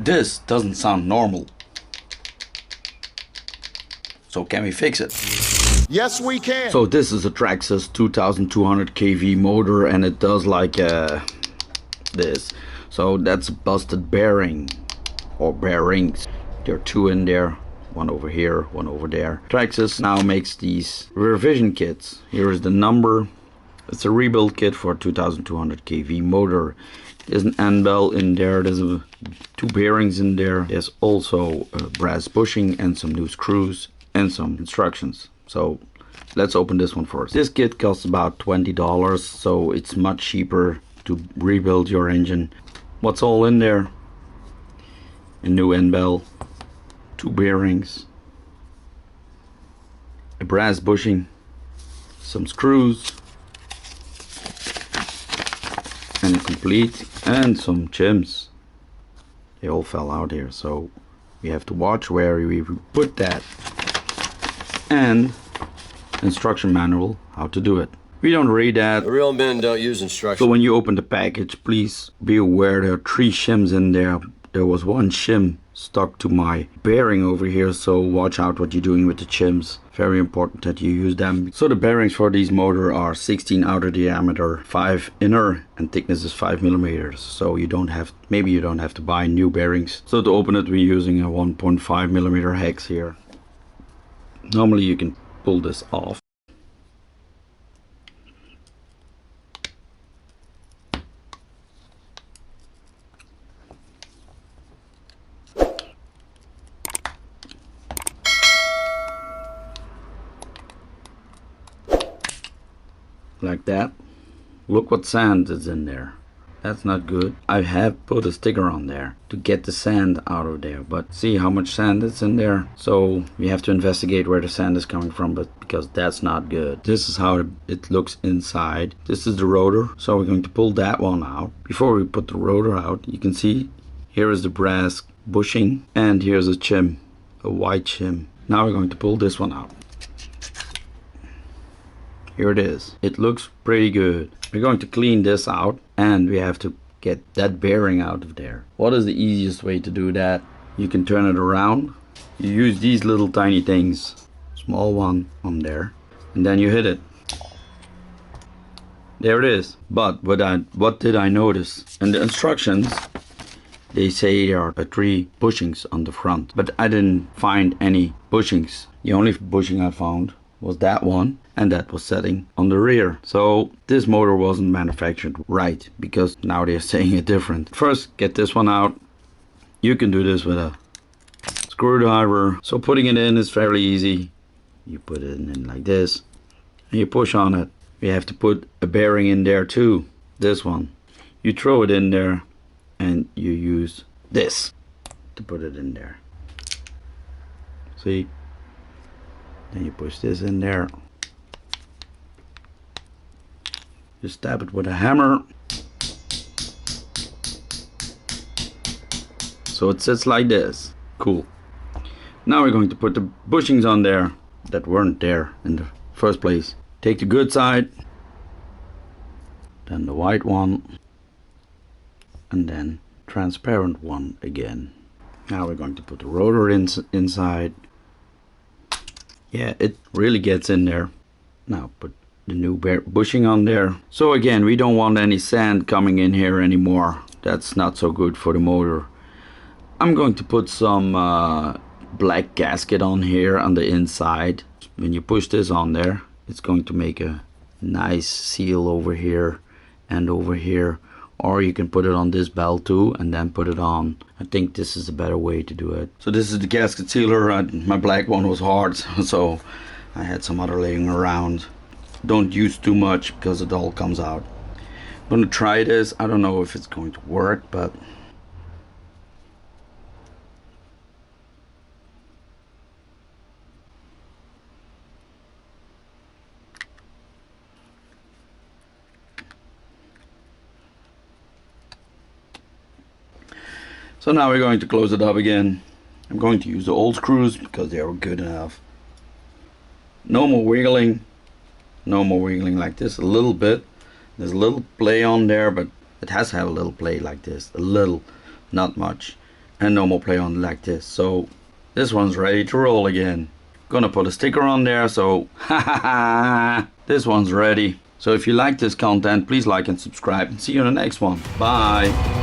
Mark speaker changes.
Speaker 1: This doesn't sound normal. So can we fix it?
Speaker 2: Yes, we can.
Speaker 1: So this is a Traxxas 2200 kV motor, and it does like this. So that's a busted bearing or bearings. There are two in there, one over here, one over there. Traxxas now makes these revision kits. Here is the number. It's a rebuild kit for a 2200 kV motor. There's an end bell in there. There's two bearings in there. There's also a brass bushing and some new screws and some instructions. So let's open this one first. This kit costs about $20, so it's much cheaper to rebuild your engine. What's all in there? A new end bell, two bearings, a brass bushing, some screws, and complete, and some shims. They all fell out here, so we have to watch where we put that, and instruction manual how to do it. We don't read that.
Speaker 3: Real men don't use instructions.
Speaker 1: So when you open the package, please be aware there are 3 shims in there. There was one shim stuck to my bearing over here, so watch out what you're doing with the shims. Very important that you use them. So the bearings for these motor are 16 outer diameter, 5 inner, and thickness is 5 millimeters. So you don't have, maybe you don't have to buy new bearings. So to open it, we're using a 1.5 millimeter hex here. Normally you can pull this off. Like that. Look what sand is in there. That's not good. I have put a sticker on there to get the sand out of there, but see how much sand is in there. So we have to investigate where the sand is coming from, but because that's not good. This is how it looks inside. This is the rotor, so we're going to pull that one out. Before we put the rotor out, you can see here is the brass bushing, and here's a shim, a white shim. Now we're going to pull this one out. Here it is. It looks pretty good. We're going to clean this out, and we have to get that bearing out of there. What is the easiest way to do that? You can turn it around. You use these little tiny things. Small one on there. And then you hit it. There it is. But what did I notice? In the instructions, they say there are 3 bushings on the front. But I didn't find any bushings. The only bushing I found was that one, and that was setting on the rear. So this motor wasn't manufactured right, because now they're saying it different. First, get this one out. You can do this with a screwdriver. So putting it in is fairly easy. You put it in like this, and you push on it. We have to put a bearing in there too. This one. You throw it in there, and you use this to put it in there. See? Then you push this in there. You stab it with a hammer. So it sits like this. Cool. Now we're going to put the bushings on there that weren't there in the first place. Take the good side, then the white one, and then transparent one again. Now we're going to put the rotor inside. Yeah, it really gets in there. Now put the new bushing on there. So again, we don't want any sand coming in here anymore. That's not so good for the motor. I'm going to put some black gasket on here on the inside. When you push this on there, it's going to make a nice seal over here and over here. Or you can put it on this belt too and then put it on. I think this is a better way to do it. So this is the gasket sealer. My black one was hard, so I had some other laying around. Don't use too much because it all comes out. I'm gonna try this. I don't know if it's going to work, but so now we're going to close it up again. I'm going to use the old screws because they are good enough. No more wiggling. No more wiggling like this. A little bit. There's a little play on there, but it has to have a little play like this. A little, not much. and no more play on like this. So this one's ready to roll again. Gonna put a sticker on there, so this one's ready. So if you like this content, please like and subscribe, and see you in the next one. Bye.